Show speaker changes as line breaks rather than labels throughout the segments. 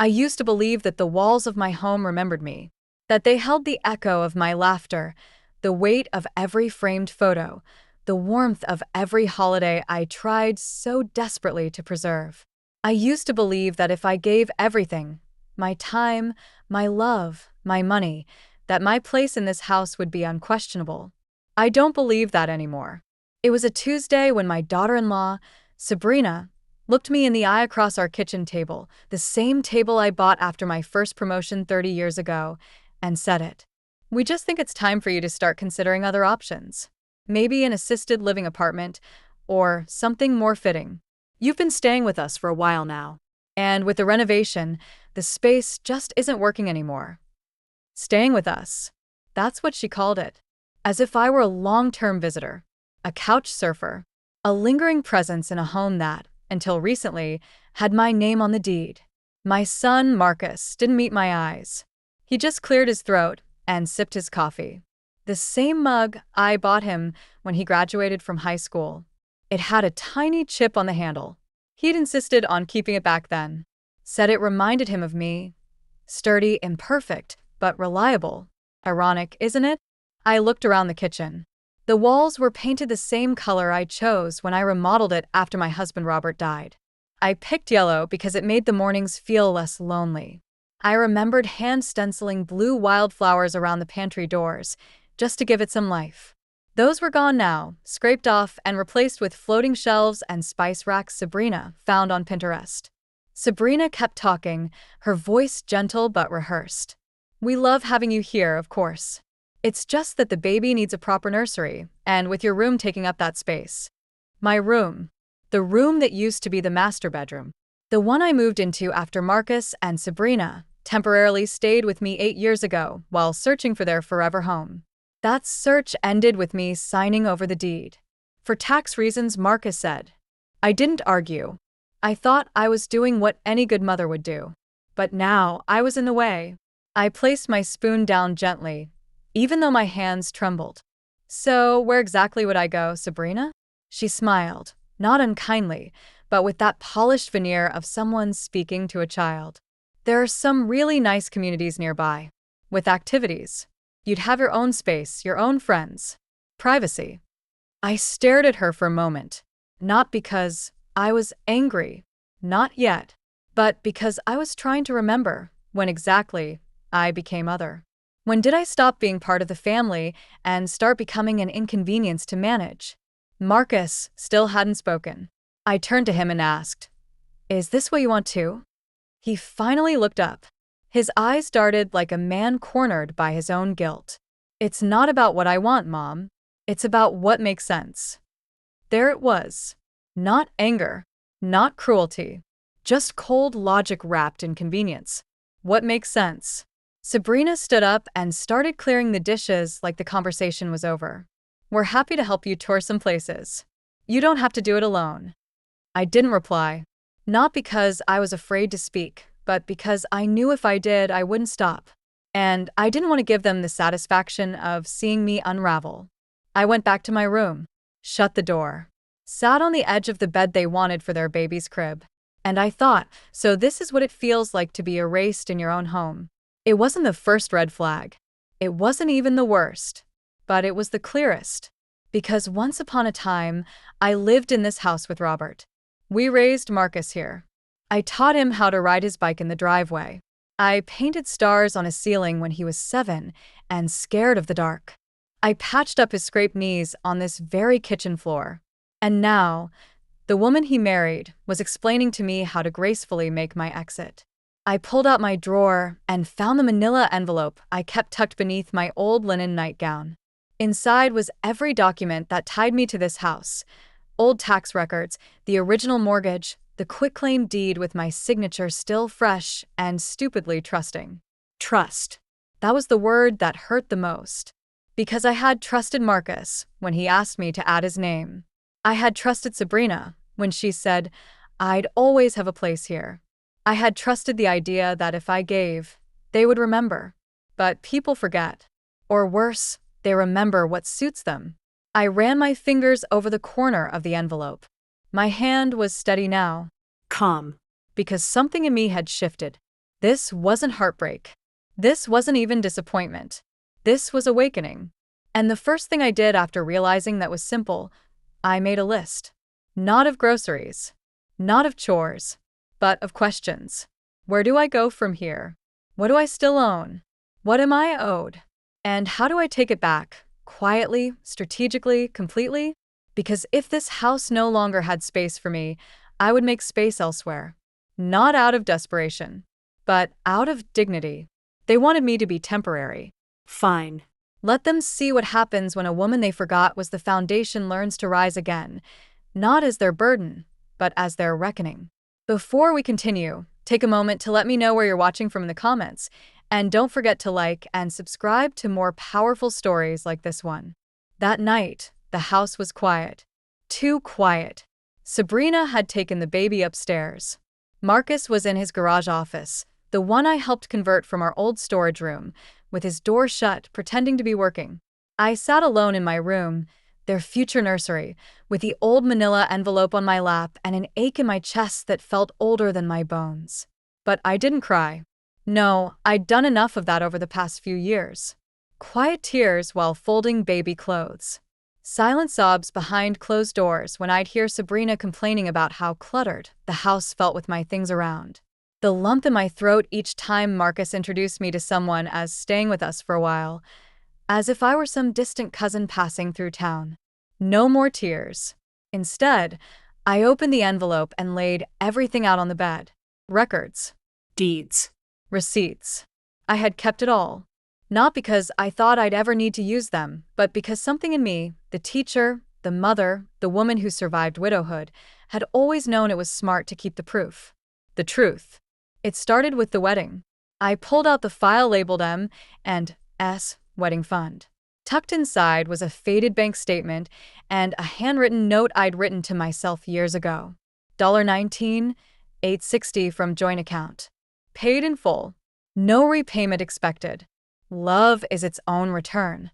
I used to believe that the walls of my home remembered me, that they held the echo of my laughter, the weight of every framed photo, the warmth of every holiday I tried so desperately to preserve. I used to believe that if I gave everything, my time, my love, my money, that my place in this house would be unquestionable. I don't believe that anymore. It was a Tuesday when my daughter-in-law, Sabrina, looked me in the eye across our kitchen table, the same table I bought after my first promotion 30 years ago, and said it. We just think it's time for you to start considering other options. Maybe an assisted living apartment, or something more fitting. You've been staying with us for a while now, and with the renovation, the space just isn't working anymore. Staying with us. That's what she called it. As if I were a long-term visitor, a couch surfer, a lingering presence in a home that, until recently, had my name on the deed. My son, Marcus, didn't meet my eyes. He just cleared his throat and sipped his coffee. The same mug I bought him when he graduated from high school. It had a tiny chip on the handle. He'd insisted on keeping it back then. Said it reminded him of me. Sturdy, imperfect, but reliable. Ironic, isn't it? I looked around the kitchen. The walls were painted the same color I chose when I remodeled it after my husband Robert died. I picked yellow because it made the mornings feel less lonely. I remembered hand stenciling blue wildflowers around the pantry doors, just to give it some life. Those were gone now, scraped off and replaced with floating shelves and spice racks Sabrina found on Pinterest. Sabrina kept talking, her voice gentle but rehearsed. We love having you here, of course. It's just that the baby needs a proper nursery, and with your room taking up that space. My room. The room that used to be the master bedroom. The one I moved into after Marcus and Sabrina temporarily stayed with me 8 years ago while searching for their forever home. That search ended with me signing over the deed. For tax reasons, Marcus said. I didn't argue. I thought I was doing what any good mother would do. But now I was in the way. I placed my spoon down gently, even though my hands trembled. So, where exactly would I go, Sabrina? She smiled, not unkindly, but with that polished veneer of someone speaking to a child. There are some really nice communities nearby, with activities. You'd have your own space, your own friends. Privacy. I stared at her for a moment, not because I was angry, not yet, but because I was trying to remember when exactly I became other. When did I stop being part of the family and start becoming an inconvenience to manage? Marcus still hadn't spoken. I turned to him and asked, Is this what you want too? He finally looked up. His eyes darted like a man cornered by his own guilt. It's not about what I want, Mom. It's about what makes sense. There it was. Not anger, not cruelty, just cold logic wrapped in convenience. What makes sense? Sabrina stood up and started clearing the dishes like the conversation was over. We're happy to help you tour some places. You don't have to do it alone. I didn't reply. Not because I was afraid to speak, but because I knew if I did, I wouldn't stop. And I didn't want to give them the satisfaction of seeing me unravel. I went back to my room, shut the door, sat on the edge of the bed they wanted for their baby's crib. And I thought, so this is what it feels like to be erased in your own home. It wasn't the first red flag. It wasn't even the worst. But it was the clearest. Because once upon a time, I lived in this house with Robert. We raised Marcus here. I taught him how to ride his bike in the driveway. I painted stars on a ceiling when he was 7 and scared of the dark. I patched up his scraped knees on this very kitchen floor. And now, the woman he married was explaining to me how to gracefully make my exit. I pulled out my drawer and found the manila envelope I kept tucked beneath my old linen nightgown. Inside was every document that tied me to this house. Old tax records, the original mortgage, the quitclaim deed with my signature still fresh and stupidly trusting. Trust. That was the word that hurt the most. Because I had trusted Marcus when he asked me to add his name. I had trusted Sabrina when she said, I'd always have a place here. I had trusted the idea that if I gave, they would remember. But people forget. Or worse, they remember what suits them. I ran my fingers over the corner of the envelope. My hand was steady now. Calm. Because something in me had shifted. This wasn't heartbreak. This wasn't even disappointment. This was awakening. And the first thing I did after realizing that was simple, I made a list. Not of groceries, not of chores, but of questions. Where do I go from here? What do I still own? What am I owed? And how do I take it back? Quietly, strategically, completely? Because if this house no longer had space for me, I would make space elsewhere. Not out of desperation, but out of dignity. They wanted me to be temporary. Fine. Let them see what happens when a woman they forgot was the foundation learns to rise again, not as their burden, but as their reckoning. Before we continue, take a moment to let me know where you're watching from in the comments, and don't forget to like and subscribe to more powerful stories like this one. That night, the house was quiet. Too quiet. Sabrina had taken the baby upstairs. Marcus was in his garage office, the one I helped convert from our old storage room, with his door shut, pretending to be working. I sat alone in my room, their future nursery, with the old manila envelope on my lap and an ache in my chest that felt older than my bones. But I didn't cry. No, I'd done enough of that over the past few years. Quiet tears while folding baby clothes. Silent sobs behind closed doors when I'd hear Sabrina complaining about how cluttered the house felt with my things around. The lump in my throat each time Marcus introduced me to someone as staying with us for a while, as if I were some distant cousin passing through town. No more tears. Instead, I opened the envelope and laid everything out on the bed. Records. Deeds. Receipts. I had kept it all. Not because I thought I'd ever need to use them, but because something in me, the teacher, the mother, the woman who survived widowhood, had always known it was smart to keep the proof. The truth. It started with the wedding. I pulled out the file labeled M and S Wedding Fund. Tucked inside was a faded bank statement and a handwritten note I'd written to myself years ago. $19, $860 from joint account. Paid in full. No repayment expected. Love is its own return.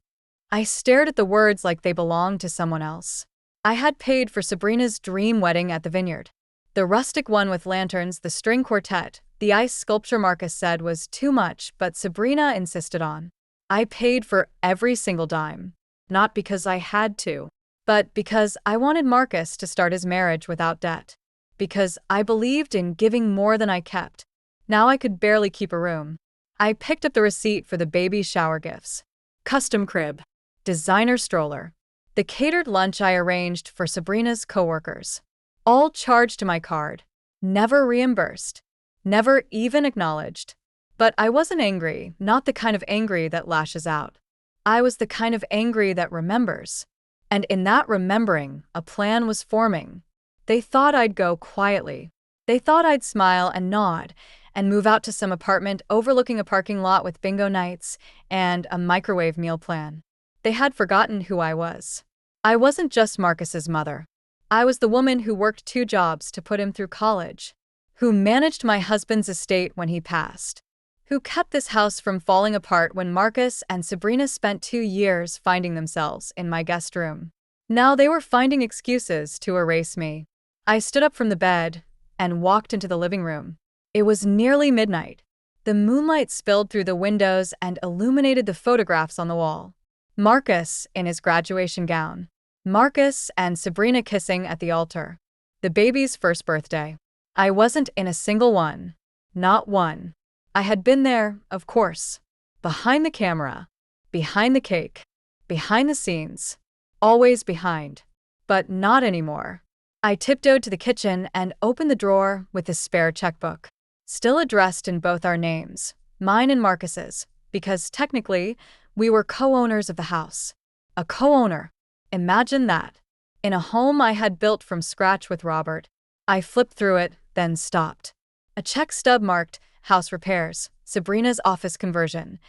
I stared at the words like they belonged to someone else. I had paid for Sabrina's dream wedding at the vineyard. The rustic one with lanterns, the string quartet, the ice sculpture Marcus said was too much, but Sabrina insisted on. I paid for every single dime. Not because I had to, but because I wanted Marcus to start his marriage without debt. Because I believed in giving more than I kept. Now I could barely keep a room. I picked up the receipt for the baby shower gifts. Custom crib. Designer stroller. The catered lunch I arranged for Sabrina's coworkers. All charged to my card. Never reimbursed. Never even acknowledged. But I wasn't angry, not the kind of angry that lashes out. I was the kind of angry that remembers. And in that remembering, a plan was forming. They thought I'd go quietly. They thought I'd smile and nod and move out to some apartment overlooking a parking lot with bingo nights and a microwave meal plan. They had forgotten who I was. I wasn't just Marcus's mother. I was the woman who worked 2 jobs to put him through college, who managed my husband's estate when he passed, who kept this house from falling apart when Marcus and Sabrina spent 2 years finding themselves in my guest room. Now they were finding excuses to erase me. I stood up from the bed and walked into the living room. It was nearly midnight. The moonlight spilled through the windows and illuminated the photographs on the wall. Marcus in his graduation gown. Marcus and Sabrina kissing at the altar. The baby's first birthday. I wasn't in a single one. Not one. I had been there, of course. Behind the camera. Behind the cake. Behind the scenes. Always behind. But not anymore. I tiptoed to the kitchen and opened the drawer with the spare checkbook. Still addressed in both our names, mine and Marcus's, because technically, we were co-owners of the house. A co-owner. Imagine that. In a home I had built from scratch with Robert. I flipped through it, then stopped. A check stub marked, house repairs, Sabrina's office conversion,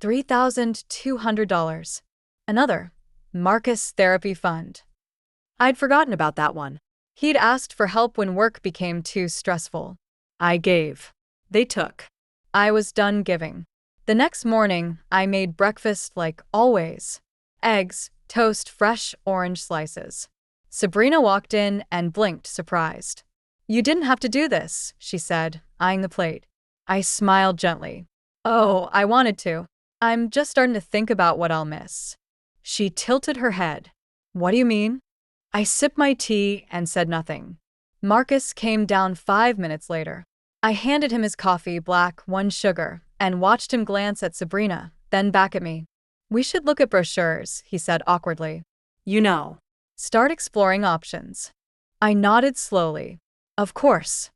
$3,200. Another, Marcus therapy fund. I'd forgotten about that one. He'd asked for help when work became too stressful. I gave. They took. I was done giving. The next morning, I made breakfast like always. Eggs, toast, fresh orange slices. Sabrina walked in and blinked, surprised. "You didn't have to do this," she said, eyeing the plate. I smiled gently. Oh, I wanted to. I'm just starting to think about what I'll miss. She tilted her head. What do you mean? I sipped my tea and said nothing. Marcus came down 5 minutes later. I handed him his coffee, black, 1 sugar, and watched him glance at Sabrina, then back at me. We should look at brochures, he said awkwardly. You know. Start exploring options. I nodded slowly. Of course.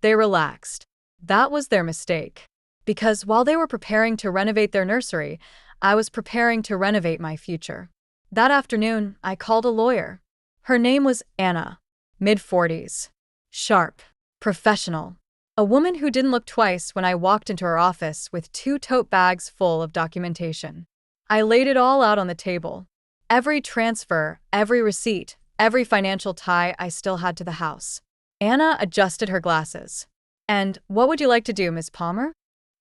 They relaxed. That was their mistake. Because while they were preparing to renovate their nursery, I was preparing to renovate my future. That afternoon, I called a lawyer. Her name was Anna. Mid-40s. Sharp. Professional. A woman who didn't look twice when I walked into her office with 2 tote bags full of documentation. I laid it all out on the table. Every transfer, every receipt, every financial tie I still had to the house. Anna adjusted her glasses. And what would you like to do, Miss Palmer?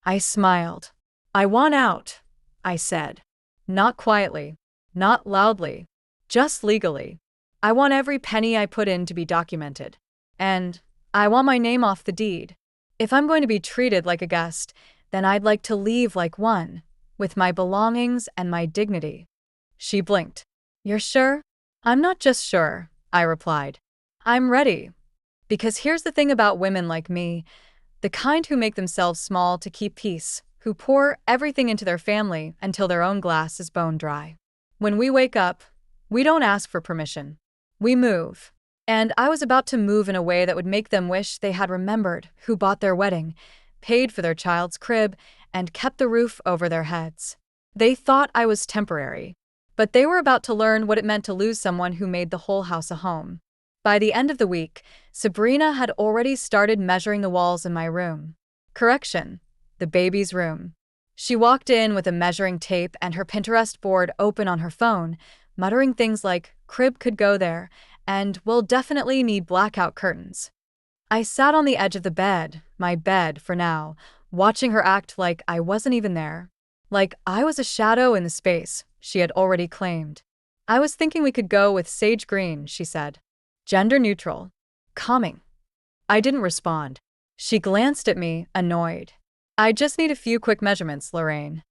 I smiled. I want out, I said. Not quietly, not loudly, just legally. I want every penny I put in to be documented. And I want my name off the deed. If I'm going to be treated like a guest, then I'd like to leave like one, with my belongings and my dignity. She blinked. You're sure? I'm not just sure, I replied. I'm ready. Because here's the thing about women like me, the kind who make themselves small to keep peace, who pour everything into their family until their own glass is bone dry. When we wake up, we don't ask for permission. We move. And I was about to move in a way that would make them wish they had remembered who bought their wedding, paid for their child's crib, and kept the roof over their heads. They thought I was temporary, but they were about to learn what it meant to lose someone who made the whole house a home. By the end of the week, Sabrina had already started measuring the walls in my room. Correction, the baby's room. She walked in with a measuring tape and her Pinterest board open on her phone, muttering things like, crib could go there, and we'll definitely need blackout curtains. I sat on the edge of the bed, my bed for now, watching her act like I wasn't even there. Like I was a shadow in the space she had already claimed. I was thinking we could go with sage green, she said. Gender neutral. Calming. I didn't respond. She glanced at me, annoyed. I just need a few quick measurements, Lorraine.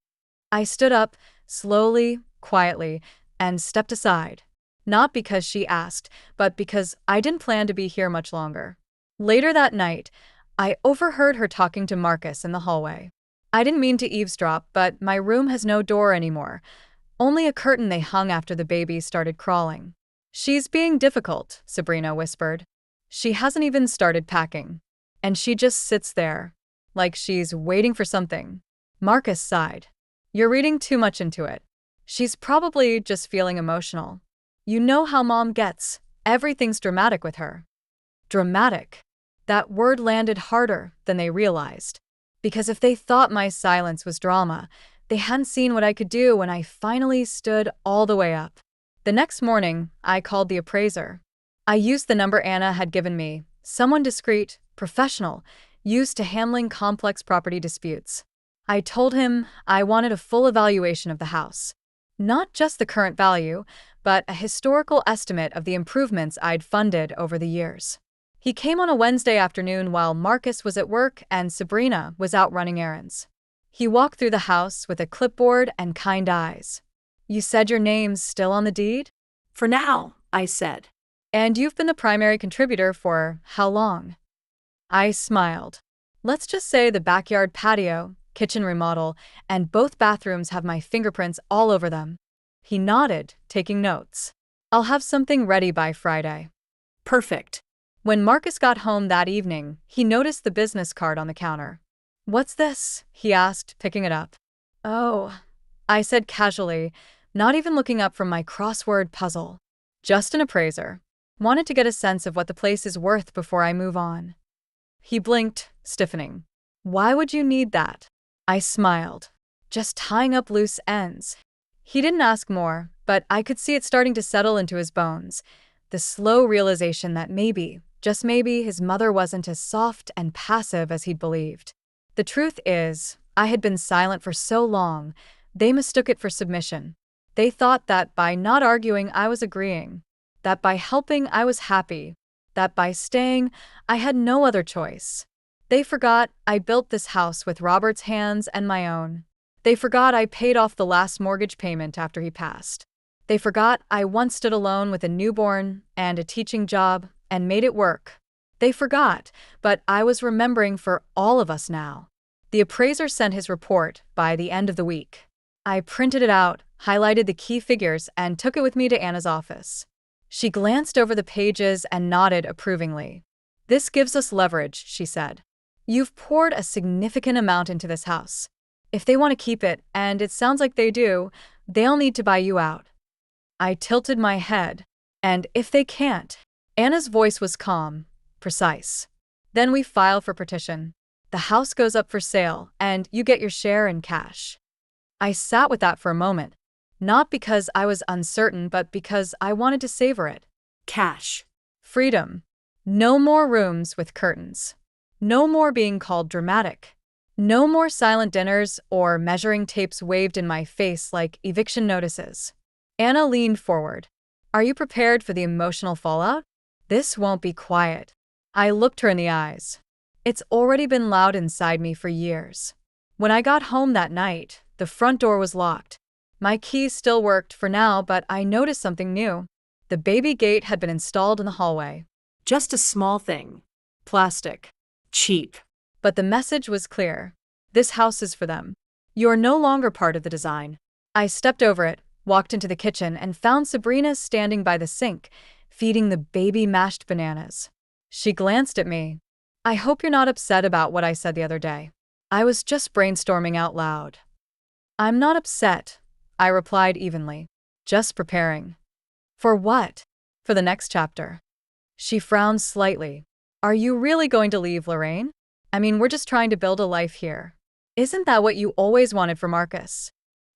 I stood up, slowly, quietly, and stepped aside. Not because she asked, but because I didn't plan to be here much longer. Later that night, I overheard her talking to Marcus in the hallway. I didn't mean to eavesdrop, but my room has no door anymore. Only a curtain they hung after the baby started crawling. She's being difficult, Sabrina whispered. She hasn't even started packing. And she just sits there, like she's waiting for something. Marcus sighed. You're reading too much into it. She's probably just feeling emotional. You know how mom gets. Everything's dramatic with her. Dramatic. That word landed harder than they realized. Because if they thought my silence was drama, they hadn't seen what I could do when I finally stood all the way up. The next morning, I called the appraiser. I used the number Anna had given me, someone discreet, professional, used to handling complex property disputes. I told him I wanted a full evaluation of the house. Not just the current value, but a historical estimate of the improvements I'd funded over the years. He came on a Wednesday afternoon while Marcus was at work and Sabrina was out running errands. He walked through the house with a clipboard and kind eyes. You said your name's still on the deed? For now, I said. And you've been the primary contributor for how long? I smiled. Let's just say the backyard patio, kitchen remodel, and both bathrooms have my fingerprints all over them. He nodded, taking notes. I'll have something ready by Friday. Perfect. When Marcus got home that evening, he noticed the business card on the counter. What's this? He asked, picking it up. Oh, I said casually, not even looking up from my crossword puzzle. Just an appraiser. Wanted to get a sense of what the place is worth before I move on. He blinked, stiffening. Why would you need that? I smiled. Just tying up loose ends. He didn't ask more, but I could see it starting to settle into his bones. The slow realization that maybe, just maybe, his mother wasn't as soft and passive as he'd believed. The truth is, I had been silent for so long, they mistook it for submission. They thought that by not arguing I was agreeing, that by helping I was happy, that by staying I had no other choice. They forgot I built this house with Robert's hands and my own. They forgot I paid off the last mortgage payment after he passed. They forgot I once stood alone with a newborn and a teaching job and made it work. They forgot, but I was remembering for all of us now. The appraiser sent his report by the end of the week. I printed it out, highlighted the key figures, and took it with me to Anna's office. She glanced over the pages and nodded approvingly. "This gives us leverage," she said. "You've poured a significant amount into this house. If they want to keep it, and it sounds like they do, they'll need to buy you out." I tilted my head. "And if they can't?" Anna's voice was calm, precise. "Then we file for partition. The house goes up for sale, and you get your share in cash." I sat with that for a moment, not because I was uncertain, but because I wanted to savor it. Cash. Freedom. No more rooms with curtains. No more being called dramatic. No more silent dinners or measuring tapes waved in my face like eviction notices. Anna leaned forward. "Are you prepared for the emotional fallout? This won't be quiet." I looked her in the eyes. It's already been loud inside me for years. When I got home that night, the front door was locked. My key still worked for now, but I noticed something new. The baby gate had been installed in the hallway. Just a small thing. Plastic. Cheap. But the message was clear. This house is for them. You're no longer part of the design. I stepped over it, walked into the kitchen, and found Sabrina standing by the sink, feeding the baby mashed bananas. She glanced at me. "I hope you're not upset about what I said the other day." I was just brainstorming out loud. "I'm not upset," I replied evenly. "Just preparing." "For what?" "For the next chapter." She frowned slightly. "Are you really going to leave, Lorraine? I mean, we're just trying to build a life here. Isn't that what you always wanted for Marcus?"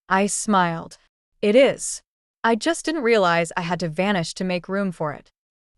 I smiled. "It is. I just didn't realize I had to vanish to make room for it."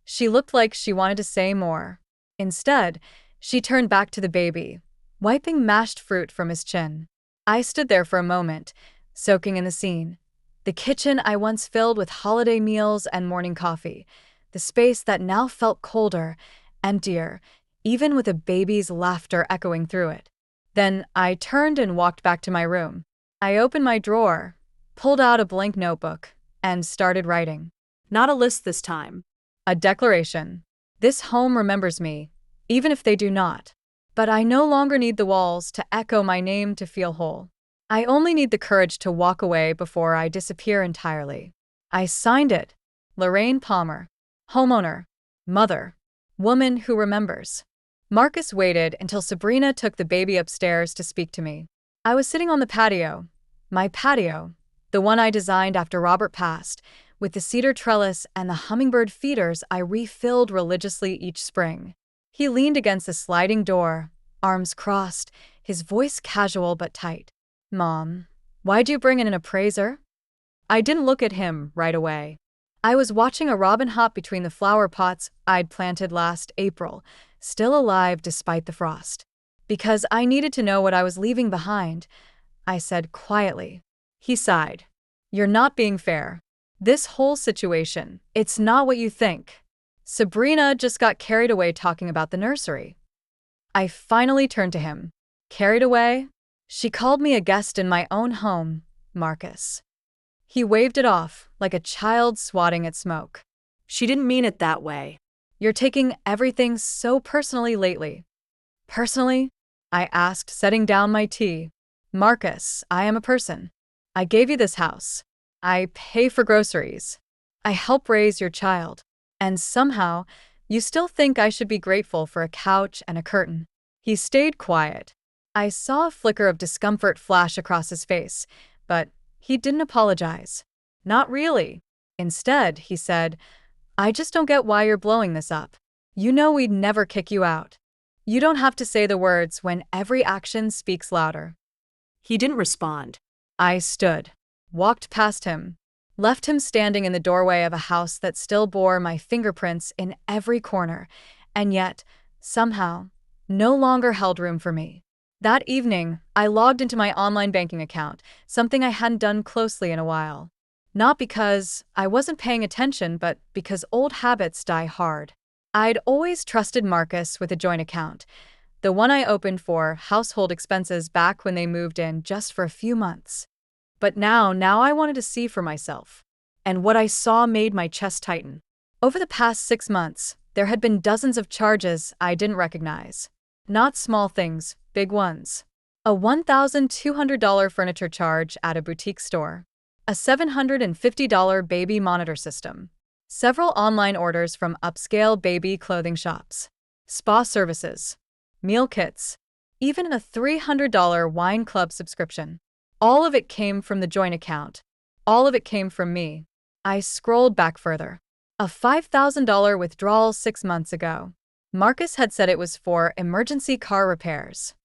She looked like she wanted to say more. Instead, she turned back to the baby, wiping mashed fruit from his chin. I stood there for a moment, soaking in the scene. The kitchen I once filled with holiday meals and morning coffee. The space that now felt colder, emptier, even with a baby's laughter echoing through it. Then I turned and walked back to my room. I opened my drawer, pulled out a blank notebook, and started writing. Not a list this time. A declaration. This home remembers me, even if they do not. But I no longer need the walls to echo my name to feel whole. I only need the courage to walk away before I disappear entirely. I signed it. Lorraine Palmer. Homeowner. Mother. Woman who remembers. Marcus waited until Sabrina took the baby upstairs to speak to me. I was sitting on the patio. My patio. The one I designed after Robert passed, with the cedar trellis and the hummingbird feeders I refilled religiously each spring. He leaned against the sliding door, arms crossed, his voice casual but tight. "Mom, why'd you bring in an appraiser?" I didn't look at him right away. I was watching a robin hop between the flower pots I'd planted last April, still alive despite the frost. "Because I needed to know what I was leaving behind," I said quietly. He sighed. "You're not being fair. This whole situation, it's not what you think. Sabrina just got carried away talking about the nursery." I finally turned to him. "Carried away? She called me a guest in my own home, Marcus." He waved it off, like a child swatting at smoke. "She didn't mean it that way. You're taking everything so personally lately." "Personally?" I asked, setting down my tea. "Marcus, I am a person. I gave you this house. I pay for groceries. I help raise your child. And somehow, you still think I should be grateful for a couch and a curtain." He stayed quiet. I saw a flicker of discomfort flash across his face, but he didn't apologize. "Not really." Instead, he said, "I just don't get why you're blowing this up. You know we'd never kick you out. You don't have to say the words when every action speaks louder." He didn't respond. I stood, walked past him, left him standing in the doorway of a house that still bore my fingerprints in every corner, and yet, somehow, no longer held room for me. That evening, I logged into my online banking account, something I hadn't done closely in a while. Not because I wasn't paying attention, but because old habits die hard. I'd always trusted Marcus with a joint account, The one I opened for household expenses back when they moved in just for a few months. But now I wanted to see for myself. And what I saw made my chest tighten. Over the past 6 months, there had been dozens of charges I didn't recognize. Not small things, big ones. A $1,200 furniture charge at a boutique store. A $750 baby monitor system. Several online orders from upscale baby clothing shops. Spa services. Meal kits. Even a $300 wine club subscription. All of it came from the joint account. All of it came from me. I scrolled back further. A $5,000 withdrawal 6 months ago. Marcus had said it was for emergency car repairs.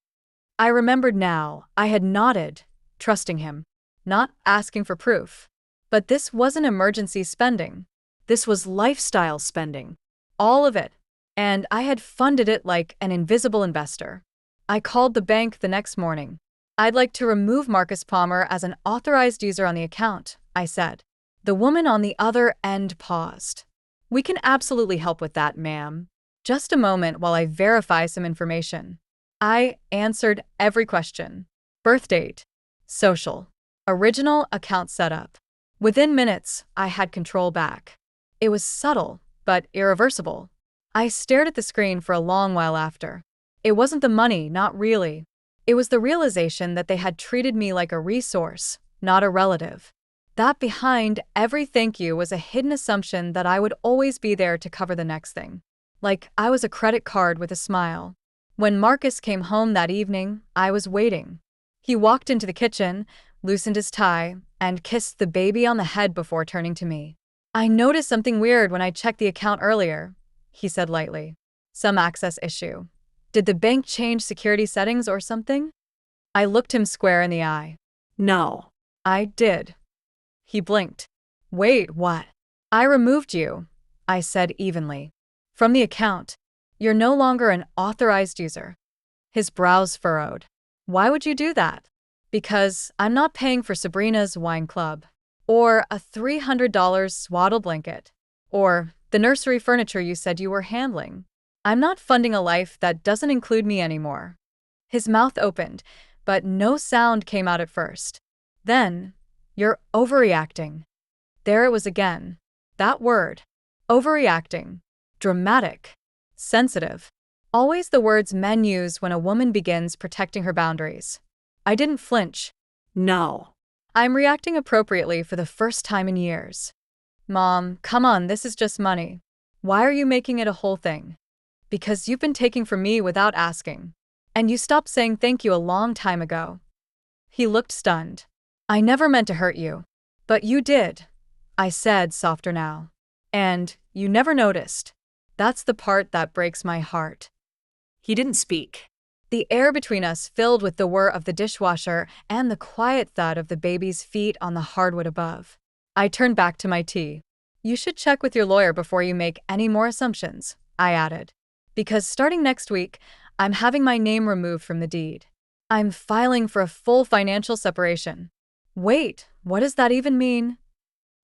I remembered now. I had nodded, trusting him, not asking for proof. But this wasn't emergency spending. This was lifestyle spending. All of it. And I had funded it like an invisible investor. I called the bank the next morning. I'd like to remove Marcus Palmer as an authorized user on the account, I said. The woman on the other end paused. We can absolutely help with that, ma'am. Just a moment while I verify some information. I answered every question. Birth date. Social. Original account setup. Within minutes, I had control back. It was subtle, but irreversible. I stared at the screen for a long while after. It wasn't the money, not really. It was the realization that they had treated me like a resource, not a relative. That behind every thank you was a hidden assumption that I would always be there to cover the next thing. Like I was a credit card with a smile. When Marcus came home that evening, I was waiting. He walked into the kitchen, loosened his tie, and kissed the baby on the head before turning to me. I noticed something weird when I checked the account earlier, he said lightly. Some access issue. Did the bank change security settings or something? I looked him square in the eye. No. I did. He blinked. Wait, what? I removed you, I said evenly. From the account. You're no longer an authorized user. His brows furrowed. Why would you do that? Because I'm not paying for Sabrina's wine club. Or a $300 swaddle blanket. Or the nursery furniture you said you were handling. I'm not funding a life that doesn't include me anymore. His mouth opened, but no sound came out at first. Then, you're overreacting. There it was again. That word. Overreacting. Dramatic. Sensitive. Always the words men use when a woman begins protecting her boundaries. I didn't flinch. No. I'm reacting appropriately for the first time in years. Mom, come on, this is just money. Why are you making it a whole thing? Because you've been taking from me without asking. And you stopped saying thank you a long time ago. He looked stunned. I never meant to hurt you. But you did, I said, softer now. And you never noticed. That's the part that breaks my heart. He didn't speak. The air between us filled with the whir of the dishwasher and the quiet thud of the baby's feet on the hardwood above. I turned back to my tea. You should check with your lawyer before you make any more assumptions, I added. Because starting next week, I'm having my name removed from the deed. I'm filing for a full financial separation. Wait, what does that even mean?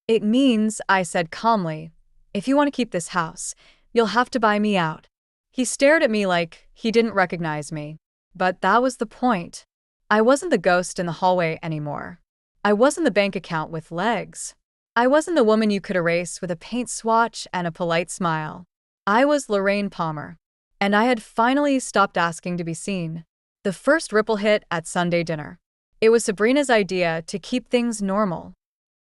It means, I said calmly, if you want to keep this house, you'll have to buy me out. He stared at me like he didn't recognize me. But that was the point. I wasn't the ghost in the hallway anymore. I wasn't the bank account with legs. I wasn't the woman you could erase with a paint swatch and a polite smile. I was Lorraine Palmer. And I had finally stopped asking to be seen. The first ripple hit at Sunday dinner. It was Sabrina's idea to keep things normal.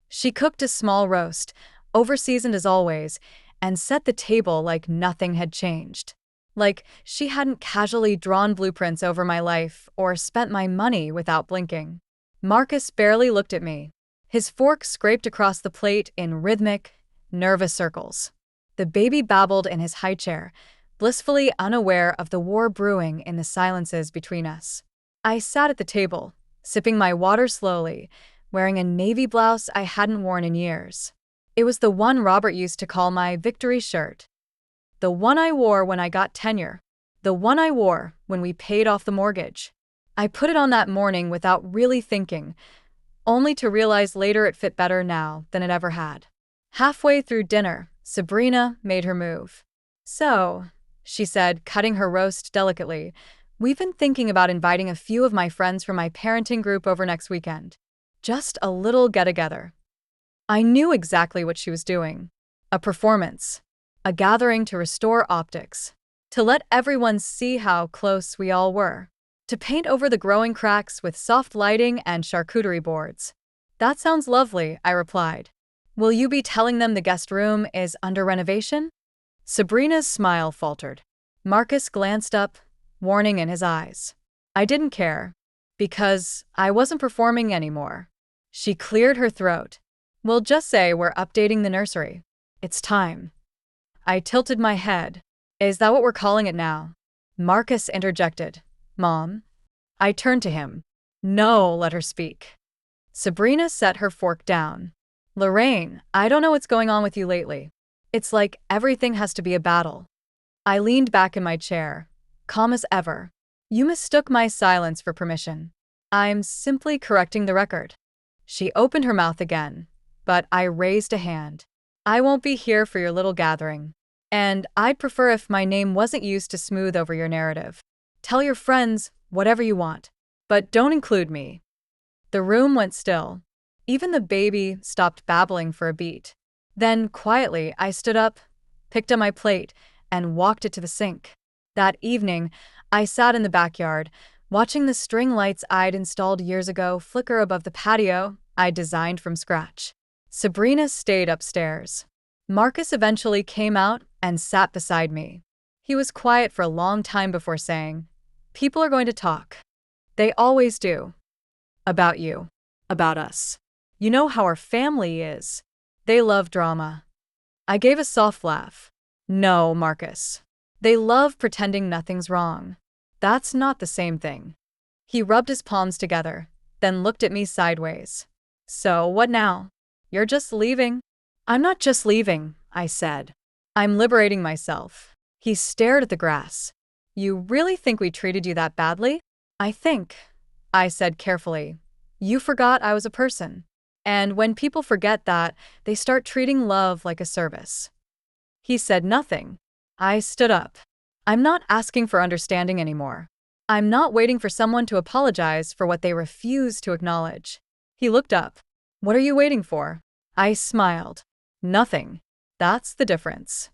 She cooked a small roast, overseasoned as always, and set the table like nothing had changed. Like she hadn't casually drawn blueprints over my life or spent my money without blinking. Marcus barely looked at me. His fork scraped across the plate in rhythmic, nervous circles. The baby babbled in his high chair, blissfully unaware of the war brewing in the silences between us. I sat at the table, sipping my water slowly, wearing a navy blouse I hadn't worn in years. It was the one Robert used to call my victory shirt. The one I wore when I got tenure. The one I wore when we paid off the mortgage. I put it on that morning without really thinking, only to realize later it fit better now than it ever had. Halfway through dinner, Sabrina made her move. So, she said, cutting her roast delicately, We've been thinking about inviting a few of my friends from my parenting group over next weekend. Just a little get-together. I knew exactly what she was doing. A performance. A gathering to restore optics. To let everyone see how close we all were. To paint over the growing cracks with soft lighting and charcuterie boards. That sounds lovely, I replied. Will you be telling them the guest room is under renovation? Sabrina's smile faltered. Marcus glanced up, warning in his eyes. I didn't care. Because I wasn't performing anymore. She cleared her throat. We'll just say we're updating the nursery. It's time. I tilted my head. Is that what we're calling it now? Marcus interjected. Mom? I turned to him. No, let her speak. Sabrina set her fork down. Lorraine, I don't know what's going on with you lately. It's like everything has to be a battle. I leaned back in my chair, calm as ever. You mistook my silence for permission. I'm simply correcting the record. She opened her mouth again, but I raised a hand. I won't be here for your little gathering. And I'd prefer if my name wasn't used to smooth over your narrative. Tell your friends whatever you want, but don't include me. The room went still. Even the baby stopped babbling for a beat. Then, quietly, I stood up, picked up my plate, and walked it to the sink. That evening, I sat in the backyard, watching the string lights I'd installed years ago flicker above the patio I'd designed from scratch. Sabrina stayed upstairs. Marcus eventually came out and sat beside me. He was quiet for a long time before saying, People are going to talk. They always do. About you. About us. You know how our family is. They love drama. I gave a soft laugh. No, Marcus. They love pretending nothing's wrong. That's not the same thing. He rubbed his palms together, then looked at me sideways. So, what now? You're just leaving? I'm not just leaving, I said. I'm liberating myself. He stared at the grass. You really think we treated you that badly? I think, I said carefully. You forgot I was a person. And when people forget that, they start treating love like a service. He said nothing. I stood up. I'm not asking for understanding anymore. I'm not waiting for someone to apologize for what they refuse to acknowledge. He looked up. What are you waiting for? I smiled. Nothing. That's the difference.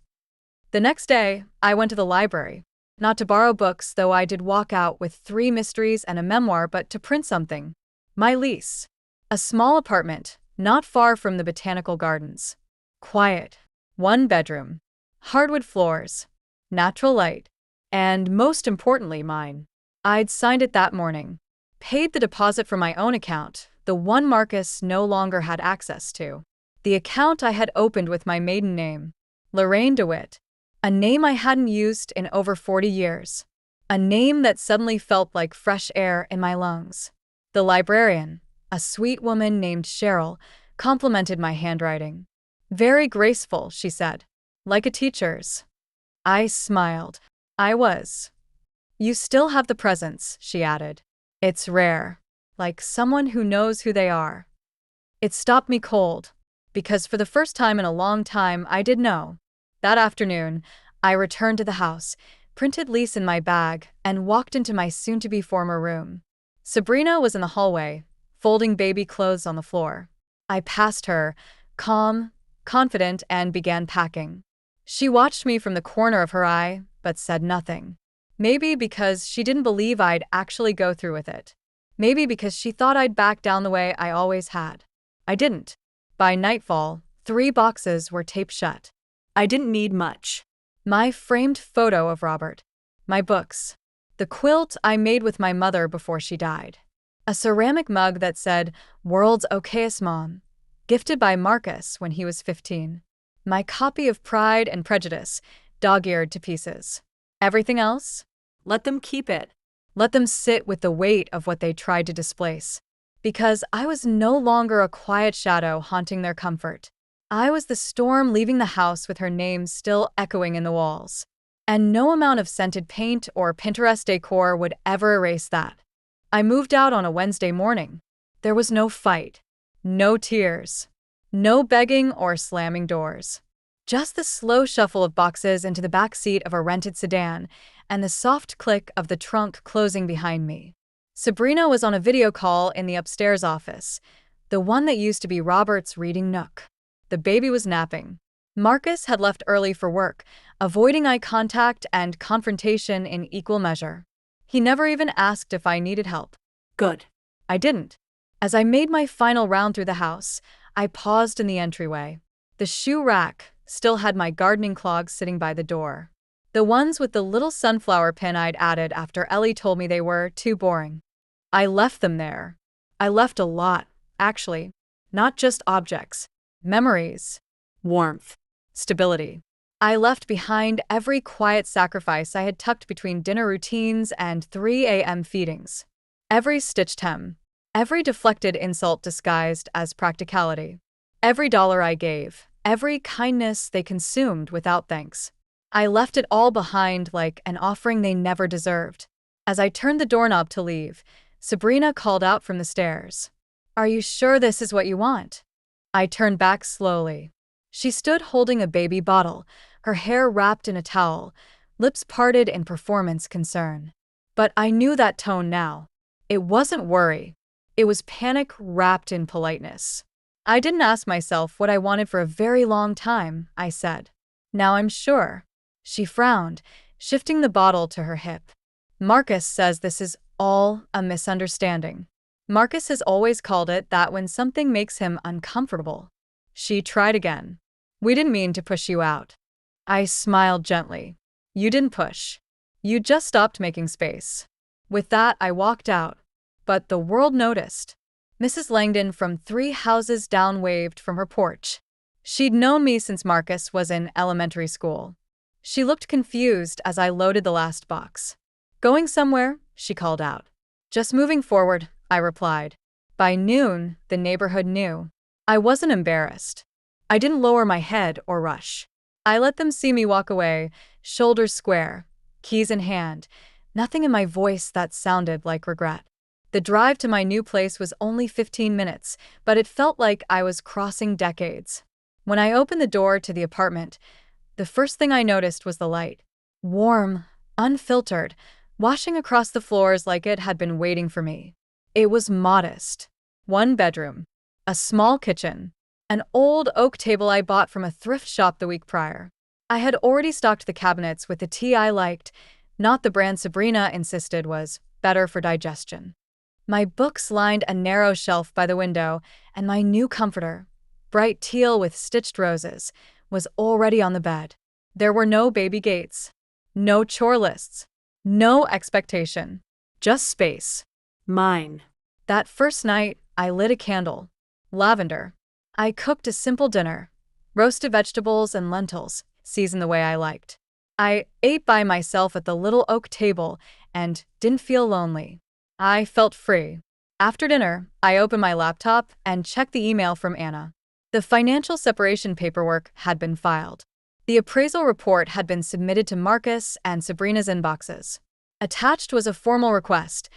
The next day, I went to the library. Not to borrow books, though I did walk out with 3 mysteries and a memoir, but to print something. My lease. A small apartment, not far from the botanical gardens. Quiet. 1 bedroom. Hardwood floors. Natural light. And most importantly, mine. I'd signed it that morning. Paid the deposit from my own account, the one Marcus no longer had access to. The account I had opened with my maiden name. Lorraine DeWitt. A name I hadn't used in over 40 years. A name that suddenly felt like fresh air in my lungs. The librarian, a sweet woman named Cheryl, complimented my handwriting. Very graceful, she said. Like a teacher's. I smiled. I was. You still have the presence, she added. It's rare. Like someone who knows who they are. It stopped me cold. Because for the first time in a long time, I did know. That afternoon, I returned to the house, printed lease in my bag, and walked into my soon-to-be former room. Sabrina was in the hallway, folding baby clothes on the floor. I passed her, calm, confident, and began packing. She watched me from the corner of her eye, but said nothing. Maybe because she didn't believe I'd actually go through with it. Maybe because she thought I'd back down the way I always had. I didn't. By nightfall, 3 boxes were taped shut. I didn't need much. My framed photo of Robert. My books. The quilt I made with my mother before she died. A ceramic mug that said, World's Okayest Mom, gifted by Marcus when he was 15. My copy of Pride and Prejudice, dog-eared to pieces. Everything else? Let them keep it. Let them sit with the weight of what they tried to displace. Because I was no longer a quiet shadow haunting their comfort. I was the storm leaving the house with her name still echoing in the walls. And no amount of scented paint or Pinterest decor would ever erase that. I moved out on a Wednesday morning. There was no fight. No tears. No begging or slamming doors. Just the slow shuffle of boxes into the back seat of a rented sedan, and the soft click of the trunk closing behind me. Sabrina was on a video call in the upstairs office, the one that used to be Robert's reading nook. The baby was napping. Marcus had left early for work, avoiding eye contact and confrontation in equal measure. He never even asked if I needed help.
Good.
I didn't. As I made my final round through the house, I paused in the entryway. The shoe rack still had my gardening clogs sitting by the door. The ones with the little sunflower pin I'd added after Ellie told me they were too boring. I left them there. I left a lot, actually. Not just objects. Memories.
Warmth.
Stability. I left behind every quiet sacrifice I had tucked between dinner routines and 3 a.m. feedings. Every stitched hem. Every deflected insult disguised as practicality. Every dollar I gave. Every kindness they consumed without thanks. I left it all behind like an offering they never deserved. As I turned the doorknob to leave, Sabrina called out from the stairs. "Are you sure this is what you want?" I turned back slowly. She stood holding a baby bottle, her hair wrapped in a towel, lips parted in performance concern. But I knew that tone now. It wasn't worry. It was panic wrapped in politeness. "I didn't ask myself what I wanted for a very long time," I said. "Now I'm sure." She frowned, shifting the bottle to her hip. "Marcus says this is all a misunderstanding. Marcus has always called it that when something makes him uncomfortable." She tried again. "We didn't mean to push you out." I smiled gently. "You didn't push. You just stopped making space." With that, I walked out. But the world noticed. Mrs. Langdon from 3 houses down waved from her porch. She'd known me since Marcus was in elementary school. She looked confused as I loaded the last box. "Going somewhere?" she called out. "Just moving forward," I replied. By noon, the neighborhood knew. I wasn't embarrassed. I didn't lower my head or rush. I let them see me walk away, shoulders square, keys in hand, nothing in my voice that sounded like regret. The drive to my new place was only 15 minutes, but it felt like I was crossing decades. When I opened the door to the apartment, the first thing I noticed was the light. Warm, unfiltered, washing across the floors like it had been waiting for me. It was modest. 1 bedroom, a small kitchen, an old oak table I bought from a thrift shop the week prior. I had already stocked the cabinets with the tea I liked, not the brand Sabrina insisted was better for digestion. My books lined a narrow shelf by the window, and my new comforter, bright teal with stitched roses, was already on the bed. There were no baby gates, no chore lists, no expectation, just space.
Mine.
That first night, I lit a candle. Lavender. I cooked a simple dinner. Roasted vegetables and lentils, seasoned the way I liked. I ate by myself at the little oak table and didn't feel lonely. I felt free. After dinner, I opened my laptop and checked the email from Anna. The financial separation paperwork had been filed. The appraisal report had been submitted to Marcus and Sabrina's inboxes. Attached was a formal request.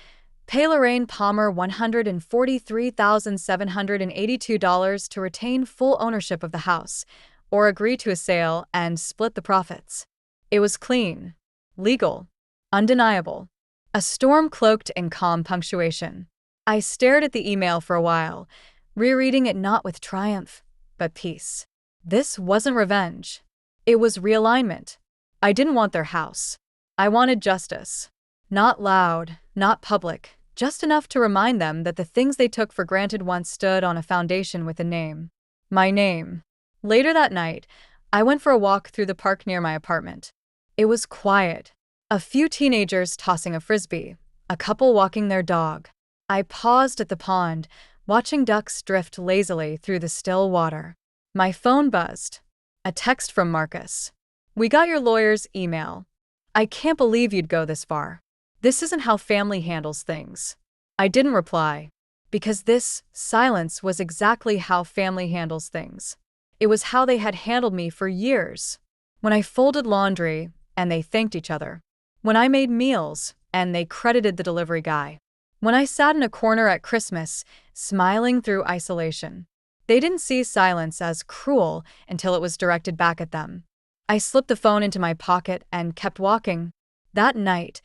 Pay Lorraine Palmer $143,782 to retain full ownership of the house, or agree to a sale and split the profits. It was clean, legal, undeniable. A storm cloaked in calm punctuation. I stared at the email for a while, rereading it not with triumph, but peace. This wasn't revenge. It was realignment. I didn't want their house. I wanted justice. Not loud, not public, just enough to remind them that the things they took for granted once stood on a foundation with a name. My name. Later that night, I went for a walk through the park near my apartment. It was quiet. A few teenagers tossing a frisbee, a couple walking their dog. I paused at the pond, watching ducks drift lazily through the still water. My phone buzzed. A text from Marcus. "We got your lawyer's email. I can't believe you'd go this far. This isn't how family handles things." I didn't reply, because this silence was exactly how family handles things. It was how they had handled me for years. When I folded laundry, and they thanked each other. When I made meals, and they credited the delivery guy. When I sat in a corner at Christmas, smiling through isolation. They didn't see silence as cruel until it was directed back at them. I slipped the phone into my pocket and kept walking. That night,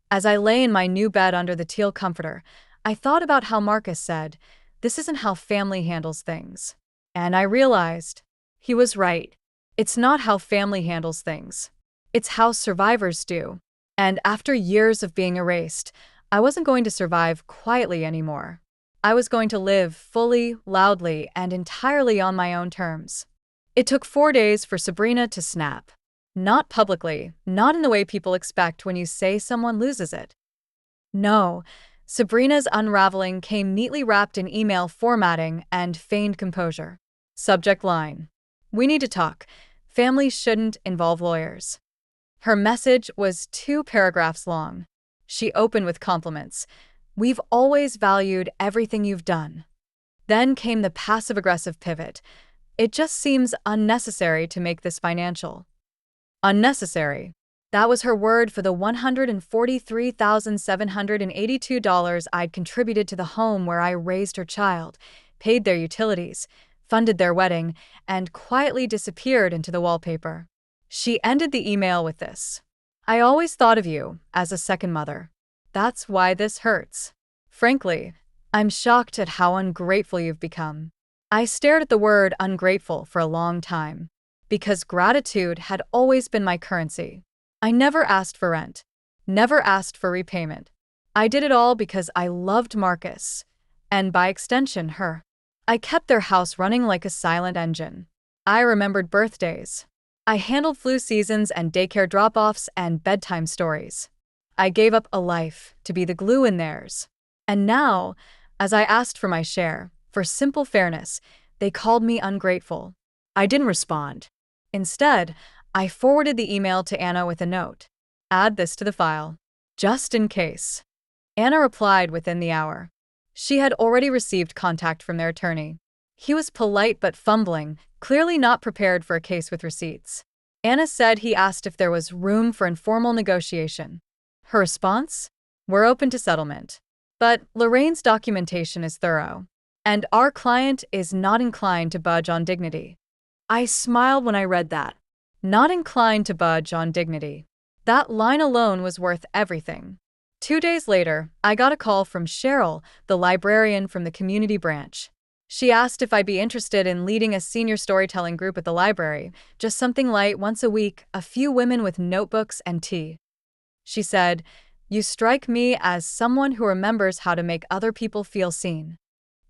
as I lay in my new bed under the teal comforter, I thought about how Marcus said, "This isn't how family handles things." And I realized he was right. It's not how family handles things. It's how survivors do. And after years of being erased, I wasn't going to survive quietly anymore. I was going to live fully, loudly, and entirely on my own terms. It took 4 days for Sabrina to snap. Not publicly, not in the way people expect when you say someone loses it. No, Sabrina's unraveling came neatly wrapped in email formatting and feigned composure. Subject line: "We need to talk. Families shouldn't involve lawyers." Her message was 2 paragraphs long. She opened with compliments. "We've always valued everything you've done." Then came the passive-aggressive pivot. "It just seems unnecessary to make this financial." Unnecessary. That was her word for the $143,782 I'd contributed to the home where I raised her child, paid their utilities, funded their wedding, and quietly disappeared into the wallpaper. She ended the email with this: "I always thought of you as a second mother. That's why this hurts. Frankly, I'm shocked at how ungrateful you've become." I stared at the word ungrateful for a long time, because gratitude had always been my currency. I never asked for rent, never asked for repayment. I did it all because I loved Marcus, and by extension, her. I kept their house running like a silent engine. I remembered birthdays. I handled flu seasons and daycare drop-offs and bedtime stories. I gave up a life to be the glue in theirs. And now, as I asked for my share, for simple fairness, they called me ungrateful. I didn't respond. Instead, I forwarded the email to Anna with a note: "Add this to the file, just in case." Anna replied within the hour. She had already received contact from their attorney. He was polite but fumbling, clearly not prepared for a case with receipts. Anna said he asked if there was room for informal negotiation. Her response? "We're open to settlement. But Lorraine's documentation is thorough, and our client is not inclined to budge on dignity." I smiled when I read that. Not inclined to budge on dignity. That line alone was worth everything. 2 days later, I got a call from Cheryl, the librarian from the community branch. She asked if I'd be interested in leading a senior storytelling group at the library, just something light once a week, a few women with notebooks and tea. She said, "You strike me as someone who remembers how to make other people feel seen."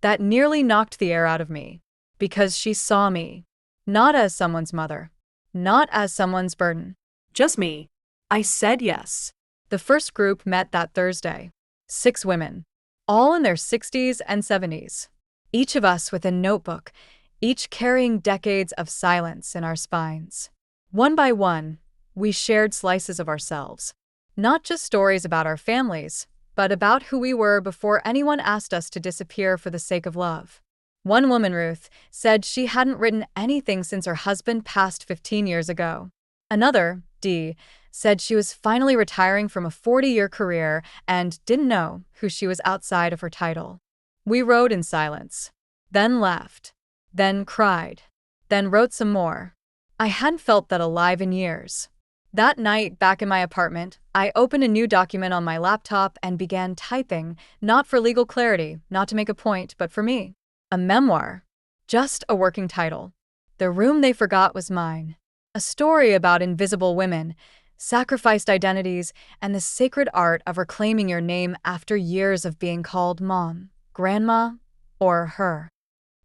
That nearly knocked the air out of me, because she saw me. Not as someone's mother. Not as someone's burden. Just me. I said yes. The first group met that Thursday. 6 women. All in their 60s and 70s. Each of us with a notebook, each carrying decades of silence in our spines. One by one, we shared slices of ourselves. Not just stories about our families, but about who we were before anyone asked us to disappear for the sake of love. One woman, Ruth, said she hadn't written anything since her husband passed 15 years ago. Another, Dee, said she was finally retiring from a 40-year career and didn't know who she was outside of her title. We wrote in silence, then laughed, then cried, then wrote some more. I hadn't felt that alive in years. That night, back in my apartment, I opened a new document on my laptop and began typing, not for legal clarity, not to make a point, but for me. A memoir. Just a working title. The Room They Forgot Was Mine. A story about invisible women, sacrificed identities, and the sacred art of reclaiming your name after years of being called mom, grandma, or her.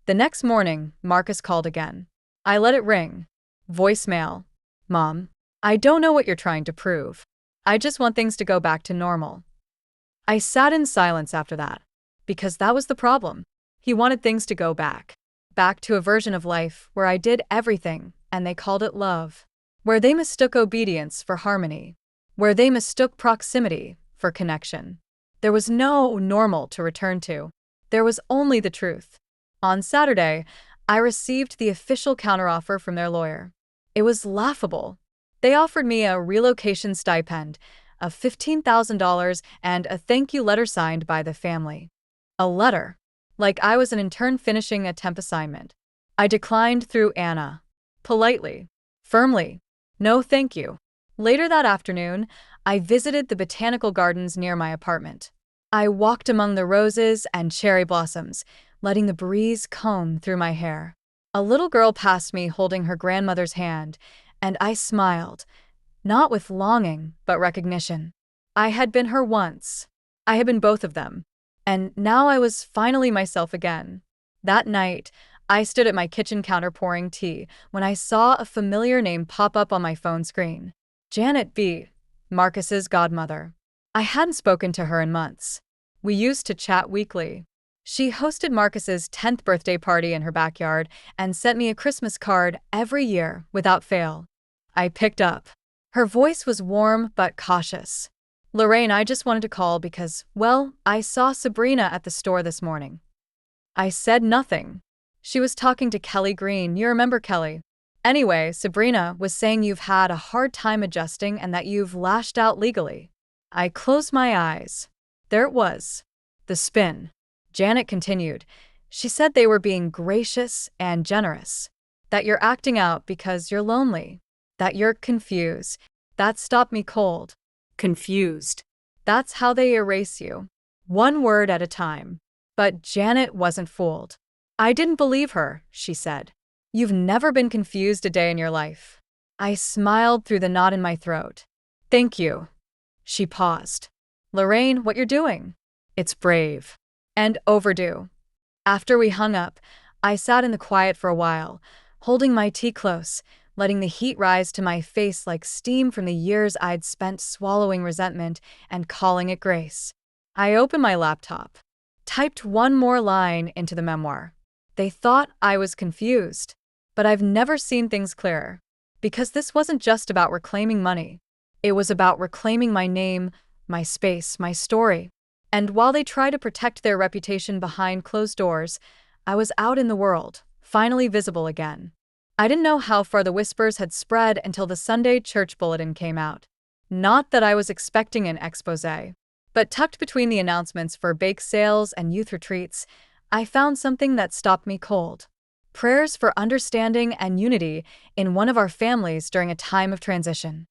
The next morning, Marcus called again. I let it ring. Voicemail. "Mom, I don't know what you're trying to prove. I just want things to go back to normal." I sat in silence after that, because that was the problem. He wanted things to go back. Back to a version of life where I did everything, and they called it love. Where they mistook obedience for harmony. Where they mistook proximity for connection. There was no normal to return to. There was only the truth. On Saturday, I received the official counteroffer from their lawyer. It was laughable. They offered me a relocation stipend of $15,000 and a thank you letter signed by the family. A letter. Like I was an intern finishing a temp assignment. I declined through Anna. Politely. Firmly. No thank you. Later that afternoon, I visited the botanical gardens near my apartment. I walked among the roses and cherry blossoms, letting the breeze comb through my hair. A little girl passed me holding her grandmother's hand, and I smiled, not with longing, but recognition. I had been her once. I had been both of them. And now I was finally myself again. That night, I stood at my kitchen counter pouring tea when I saw a familiar name pop up on my phone screen. Janet B., Marcus's godmother. I hadn't spoken to her in months. We used to chat weekly. She hosted Marcus's 10th birthday party in her backyard and sent me a Christmas card every year without fail. I picked up. Her voice was warm but cautious. "Lorraine, I just wanted to call because, well, I saw Sabrina at the store this morning." I said nothing. She was talking to Kelly Green. You remember Kelly? Anyway, Sabrina was saying you've had a hard time adjusting and that you've lashed out legally. I closed my eyes. There it was. The spin. Janet continued. She said they were being gracious and generous. That you're acting out because you're lonely. That you're confused. That stopped me cold. Confused. That's how they erase you. One word at a time. But Janet wasn't fooled. I didn't believe her, she said. You've never been confused a day in your life. I smiled through the knot in my throat. Thank you. She paused. Lorraine, what you're doing? It's brave. And overdue. After we hung up, I sat in the quiet for a while, holding my tea close, letting the heat rise to my face like steam from the years I'd spent swallowing resentment and calling it grace. I opened my laptop, typed one more line into the memoir. They thought I was confused, but I've never seen things clearer. Because this wasn't just about reclaiming money. It was about reclaiming my name, my space, my story. And while they tried to protect their reputation behind closed doors, I was out in the world, finally visible again. I didn't know how far the whispers had spread until the Sunday church bulletin came out. Not that I was expecting an exposé, but tucked between the announcements for bake sales and youth retreats, I found something that stopped me cold. Prayers for understanding and unity in one of our families during a time of transition.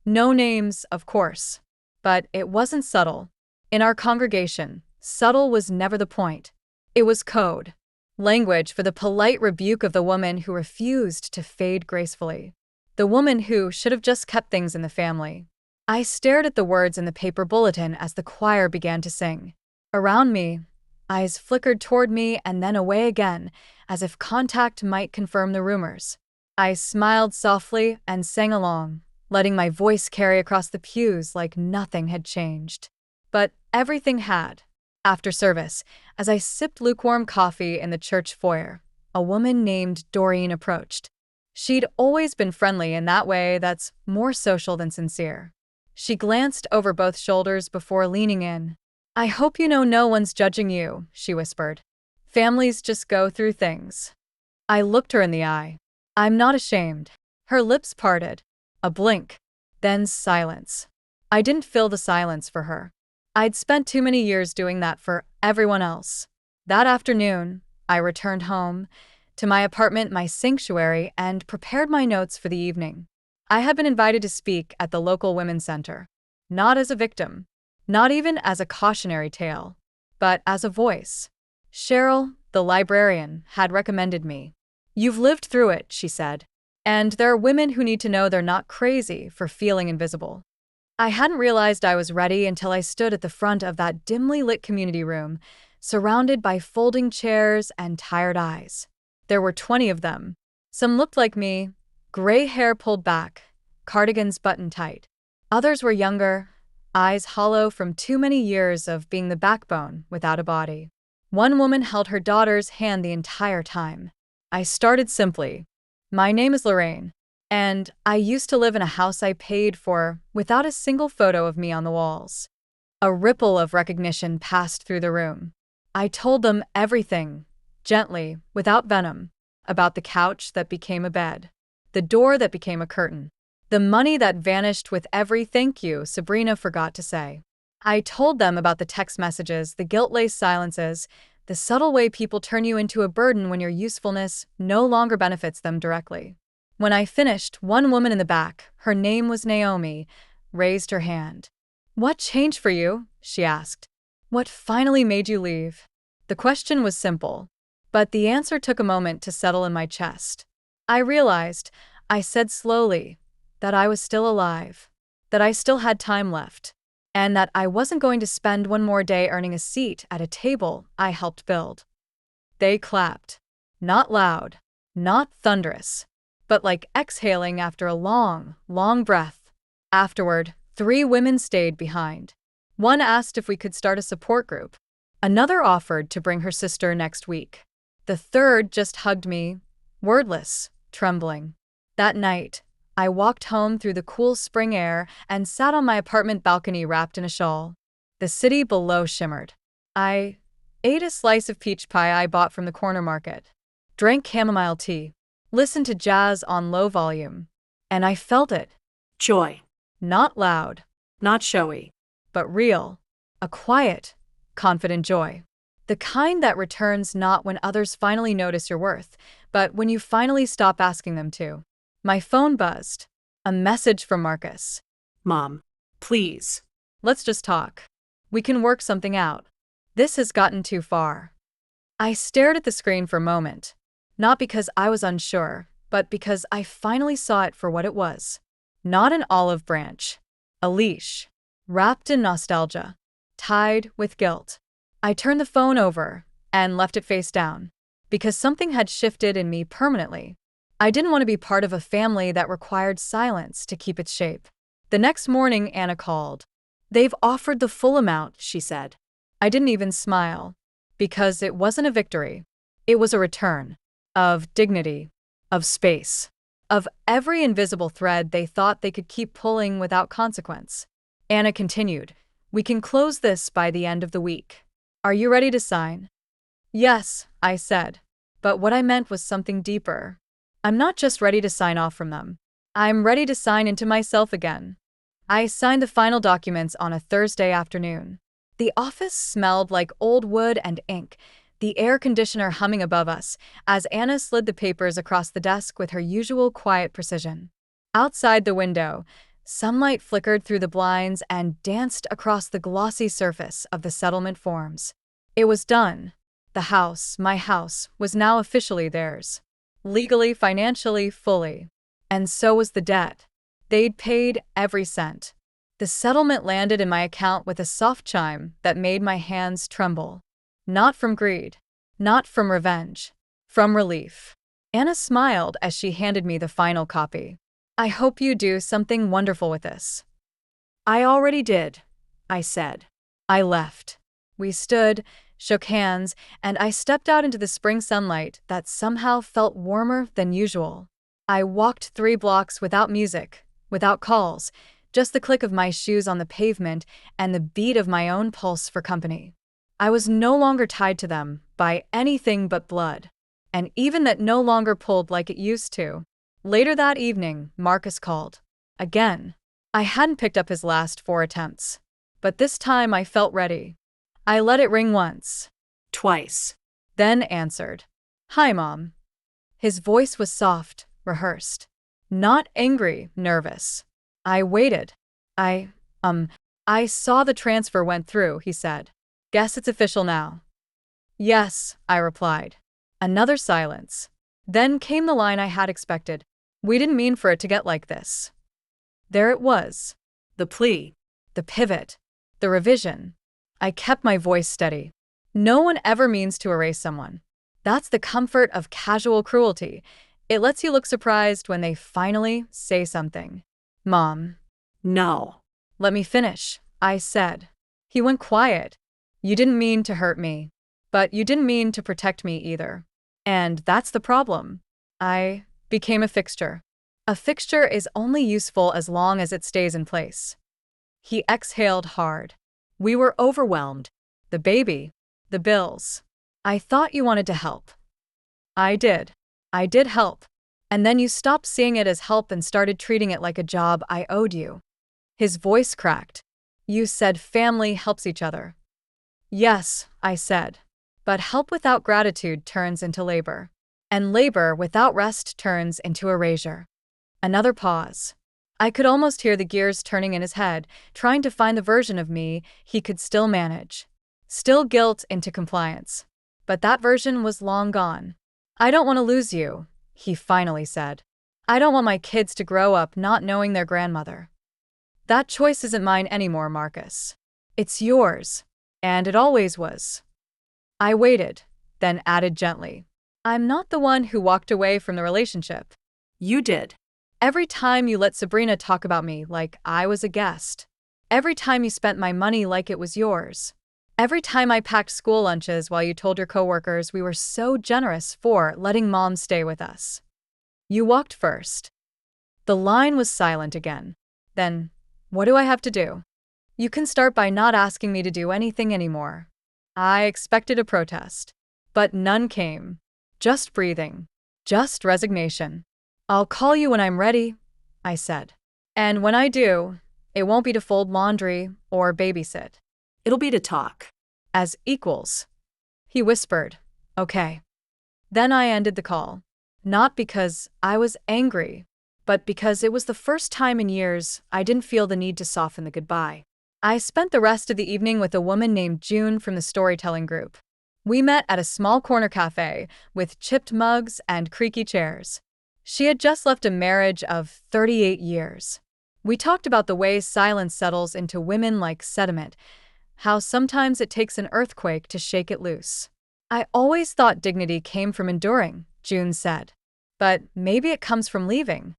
No names, of course. But it wasn't subtle. In our congregation, subtle was never the point. It was code. Language for the polite rebuke of the woman who refused to fade gracefully. The woman who should have just kept things in the family. I stared at the words in the paper bulletin as the choir began to sing. Around me, eyes flickered toward me and then away again, as if contact might confirm the rumors. I smiled softly and sang along, letting my voice carry across the pews like nothing had changed. But everything had. After service, as I sipped lukewarm coffee in the church foyer, a woman named Doreen approached. She'd always been friendly in that way that's more social than sincere. She glanced over both shoulders before leaning in. I hope you know no one's judging you, she whispered. Families just go through things. I looked her in the eye. I'm not ashamed. Her lips parted. A blink. Then silence. I didn't fill the silence for her. I'd spent too many years doing that for everyone else. That afternoon, I returned home, to my apartment, my sanctuary, and prepared my notes for the evening. I had been invited to speak at the local women's center. Not as a victim. Not even as a cautionary tale. But as a voice. Cheryl, the librarian, had recommended me. You've lived through it, she said. And there are women who need to know they're not crazy for feeling invisible. I hadn't realized I was ready until I stood at the front of that dimly lit community room, surrounded by folding chairs and tired eyes. There were 20 of them. Some looked like me, gray hair pulled back, cardigans buttoned tight. Others were younger, eyes hollow from too many years of being the backbone without a body. One woman held her daughter's hand the entire time. I started simply. My name is Lorraine, and I used to live in a house I paid for without a single photo of me on the walls. A ripple of recognition passed through the room. I told them everything, gently, without venom, about the couch that became a bed, the door that became a curtain, the money that vanished with every thank you Sabrina forgot to say. I told them about the text messages, the guilt-laced silences, the subtle way people turn you into a burden when your usefulness no longer benefits them directly. When I finished, one woman in the back, her name was Naomi, raised her hand. "What changed for you?" she asked. "What finally made you leave?" The question was simple, but the answer took a moment to settle in my chest. I realized, I said slowly, that I was still alive, that I still had time left, and that I wasn't going to spend one more day earning a seat at a table I helped build. They clapped. Not loud, not thunderous, but like exhaling after a long, long breath. Afterward, 3 women stayed behind. One asked if we could start a support group. Another offered to bring her sister next week. The third just hugged me, wordless, trembling. That night, I walked home through the cool spring air and sat on my apartment balcony wrapped in a shawl. The city below shimmered. I ate a slice of peach pie I bought from the corner market, drank chamomile tea, listened to jazz on low volume, and I felt it.
Joy.
Not loud,
Not showy.
but real. A quiet, confident joy. The kind that returns not when others finally notice your worth, but when you finally stop asking them to. My phone buzzed. A message from Marcus.
Mom, please.
"Let's just talk. We can work something out. This has gotten too far." I stared at the screen for a moment, not because I was unsure, but because I finally saw it for what it was. Not an olive branch. A leash. Wrapped in nostalgia. Tied with guilt. I turned the phone over and left it face down, because something had shifted in me permanently. I didn't want to be part of a family that required silence to keep its shape. The next morning, Anna called. "They've offered the full amount," she said. I didn't even smile, because it wasn't a victory. It was a return. Of dignity. Of space. Of every invisible thread they thought they could keep pulling without consequence. Anna continued, "We can close this by the end of the week. Are you ready to sign?" "Yes," I said, but what I meant was something deeper. I'm not just ready to sign off from them. I'm ready to sign into myself again. I signed the final documents on a Thursday afternoon. The office smelled like old wood and ink, the air conditioner humming above us as Anna slid the papers across the desk with her usual quiet precision. Outside the window, sunlight flickered through the blinds and danced across the glossy surface of the settlement forms. It was done. The house, my house, was now officially theirs. Legally, financially, fully. And so was the debt. They'd paid every cent. The settlement landed in my account with a soft chime that made my hands tremble. Not from greed. Not from revenge. From relief. Anna smiled as she handed me the final copy. "I hope you do something wonderful with this."
I already did, I said.
I left. We stood, shook hands, and I stepped out into the spring sunlight that somehow felt warmer than usual. I walked 3 blocks without music, without calls, just the click of my shoes on the pavement and the beat of my own pulse for company. I was no longer tied to them by anything but blood, and even that no longer pulled like it used to. Later that evening, Marcus called. Again. I hadn't picked up his last 4 attempts, but this time I felt ready. I let it ring once.
Twice.
Then answered. "Hi, Mom." His voice was soft, rehearsed. Not angry, nervous. I waited. I saw the transfer went through," he said. "Guess it's official now." "Yes," I replied. Another silence. Then came the line I had expected. "We didn't mean for it to get like this." There it was.
The plea.
The pivot. The revision. I kept my voice steady. No one ever means to erase someone. That's the comfort of casual cruelty. It lets you look surprised when they finally say something. "Mom."
No.
"Let me finish," I said. He went quiet. "You didn't mean to hurt me. But you didn't mean to protect me either. And that's the problem. I became a fixture. A fixture is only useful as long as it stays in place." He exhaled hard. "We were overwhelmed. The baby. The bills. I thought you wanted to help." I did. I did help. And then you stopped seeing it as help and started treating it like a job I owed you." His voice cracked. "You said family helps each other." "Yes," I said. "But help without gratitude turns into labor. and labor without rest turns into erasure. Another pause. I could almost hear the gears turning in his head, trying to find the version of me he could still manage. Still guilt into compliance. But that version was long gone. I don't want to lose you, he finally said. I don't want my kids to grow up not knowing their grandmother. That choice isn't mine anymore, Marcus. It's yours. And it always was. I waited, then added gently. I'm not the one who walked away from the relationship.
You did.
Every time you let Sabrina talk about me like I was a guest. Every time you spent my money like it was yours. Every time I packed school lunches while you told your coworkers we were so generous for letting mom stay with us. You walked first. The line was silent again. Then, what do I have to do? You can start by not asking me to do anything anymore. I expected a protest, but none came. Just breathing. Just resignation. I'll call you when I'm ready, I said. And when I do, it won't be to fold laundry or babysit.
It'll be to talk.
As equals. He whispered, okay. Then I ended the call. Not because I was angry, but because it was the first time in years I didn't feel the need to soften the goodbye. I spent the rest of the evening with a woman named June from the storytelling group. We met at a small corner cafe with chipped mugs and creaky chairs. She had just left a marriage of 38 years. We talked about the ways silence settles into women like sediment, how sometimes it takes an earthquake to shake it loose. I always thought dignity came from enduring, June said. But maybe it comes from leaving.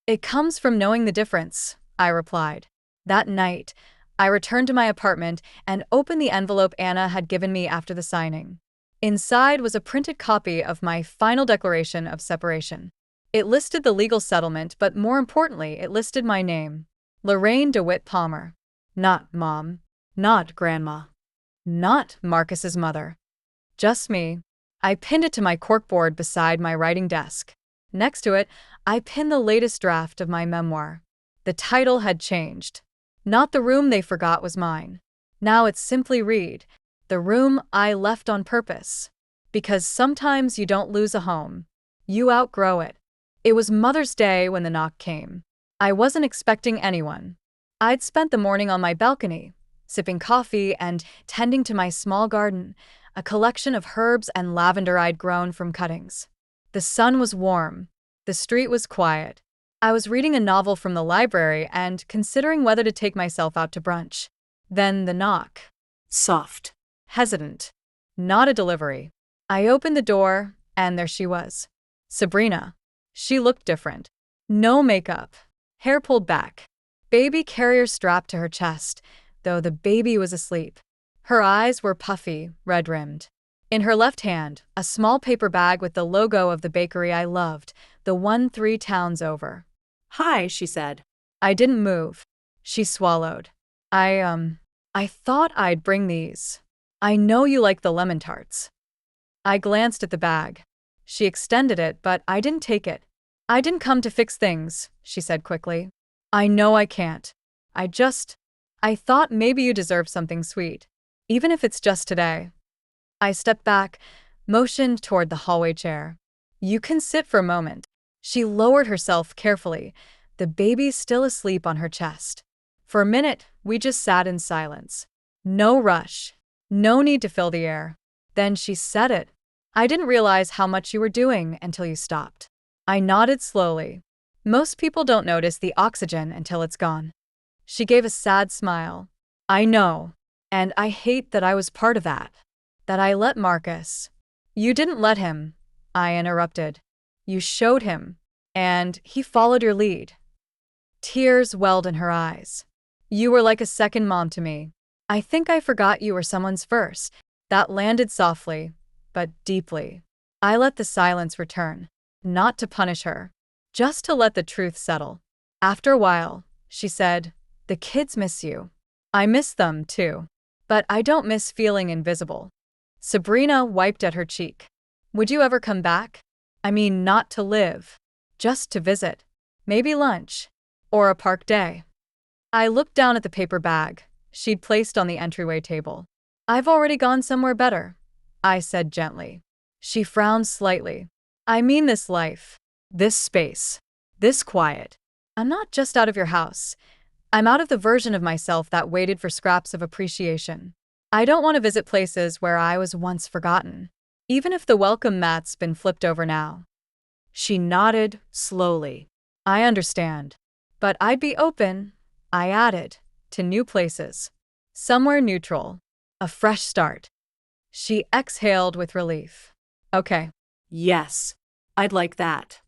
It comes from knowing the difference, I replied. That night, I returned to my apartment and opened the envelope Anna had given me after the signing. Inside was a printed copy of my final declaration of separation. It listed the legal settlement, but more importantly, it listed my name. Lorraine DeWitt Palmer. Not Mom. Not Grandma. Not Marcus's mother. Just me. I pinned it to my corkboard beside my writing desk. Next to it, I pinned the latest draft of my memoir. The title had changed. Not the room they forgot was mine. Now it's simply read, the room I left on purpose. Because sometimes you don't lose a home. You outgrow it. It was Mother's Day when the knock came. I wasn't expecting anyone. I'd spent the morning on my balcony, sipping coffee and tending to my small garden, a collection of herbs and lavender I'd grown from cuttings. The sun was warm. The street was quiet. I was reading a novel from the library and considering whether to take myself out to brunch. Then the knock.
Soft.
Hesitant. Not a delivery. I opened the door, and there she was. Sabrina. She looked different. No makeup. Hair pulled back. Baby carrier strapped to her chest, though the baby was asleep. Her eyes were puffy, red-rimmed. In her left hand, a small paper bag with the logo of the bakery I loved, the one 3 towns over.
Hi, she said.
I didn't move. She swallowed. I thought I'd bring these. I know you like the lemon tarts. I glanced at the bag. She extended it, but I didn't take it. I didn't come to fix things, she said quickly. I know I can't. I thought maybe you deserve something sweet. Even if it's just today. I stepped back, motioned toward the hallway chair. You can sit for a moment. She lowered herself carefully, the baby still asleep on her chest. For a minute, we just sat in silence. No rush. No need to fill the air. Then she said it. I didn't realize how much you were doing until you stopped. I nodded slowly. Most people don't notice the oxygen until it's gone. She gave a sad smile. I know. And I hate that I was part of that. That I let Marcus. You didn't let him, I interrupted. You showed him. And he followed your lead. Tears welled in her eyes. You were like a second mom to me. I think I forgot you were someone's first. That landed softly, but deeply. I let the silence return. Not to punish her. Just to let the truth settle. After a while, she said, the kids miss you. I miss them too. But I don't miss feeling invisible. Sabrina wiped at her cheek. Would you ever come back? I mean, not to live. Just to visit. Maybe lunch. Or a park day. I looked down at the paper bag she'd placed on the entryway table. I've already gone somewhere better, I said gently. She frowned slightly. I mean this life, this space, this quiet. I'm not just out of your house. I'm out of the version of myself that waited for scraps of appreciation. I don't want to visit places where I was once forgotten, even if the welcome mat's been flipped over now. She nodded slowly. I understand. But I'd be open, I added, to new places. Somewhere neutral. A fresh start. She exhaled with relief. Okay.
Yes, I'd like that.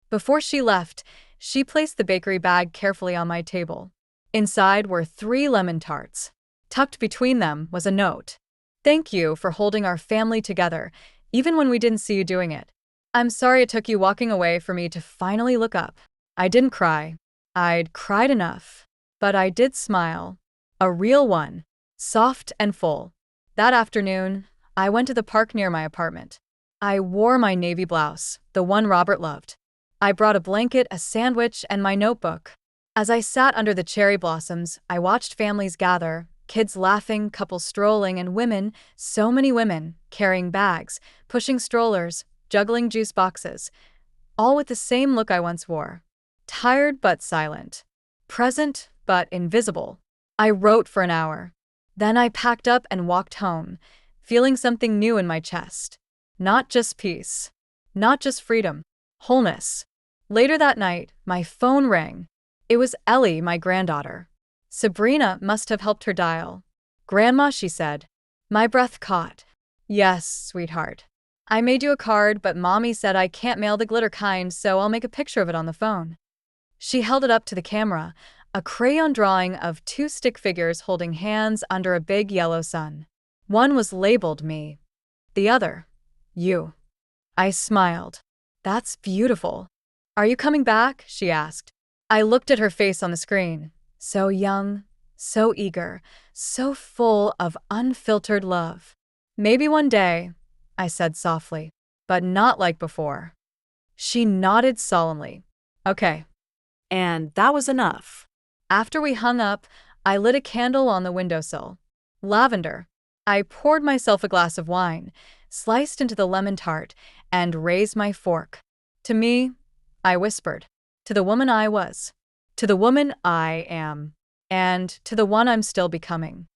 Before she left, she placed the bakery bag carefully on my table. Inside were 3 lemon tarts. Tucked between them was a note. Thank you for holding our family together, even when we didn't see you doing it. I'm sorry it took you walking away for me to finally look up. I didn't cry. I'd cried enough. But I did smile. A real one. Soft and full. That afternoon, I went to the park near my apartment. I wore my navy blouse, the one Robert loved. I brought a blanket, a sandwich, and my notebook. As I sat under the cherry blossoms, I watched families gather, kids laughing, couples strolling, and women, so many women, carrying bags, pushing strollers, juggling juice boxes, all with the same look I once wore. Tired but silent. Present but invisible. I wrote for an hour. Then I packed up and walked home, feeling something new in my chest. Not just peace. Not just freedom. Wholeness. Later that night, my phone rang. It was Ellie, my granddaughter. Sabrina must have helped her dial. Grandma, she said. My breath caught. Yes, sweetheart. I made you a card, but Mommy said I can't mail the glitter kind, so I'll make a picture of it on the phone. She held it up to the camera, a crayon drawing of 2 stick figures holding hands under a big yellow sun. One was labeled me. The other, you. I smiled. That's beautiful. Are you coming back? She asked. I looked at her face on the screen. So young, so eager, so full of unfiltered love. Maybe one day, I said softly, but not like before. She nodded solemnly. Okay.
And that was enough.
After we hung up, I lit a candle on the windowsill. Lavender. I poured myself a glass of wine, sliced into the lemon tart, and raised my fork. To me, I whispered, to the woman I was, to the woman I am, and to the one I'm still becoming.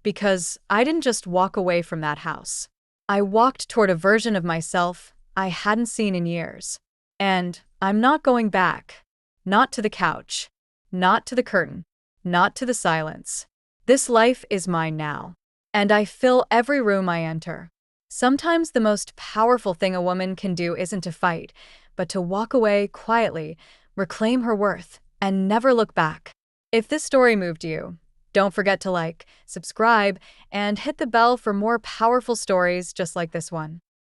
Because I didn't just walk away from that house. I walked toward a version of myself I hadn't seen in years. And I'm not going back. Not to the couch. Not to the curtain. Not to the silence. This life is mine now. And I fill every room I enter. Sometimes the most powerful thing a woman can do isn't to fight, but to walk away quietly, reclaim her worth, and never look back. If this story moved you, don't forget to like, subscribe, and hit the bell for more powerful stories just like this one.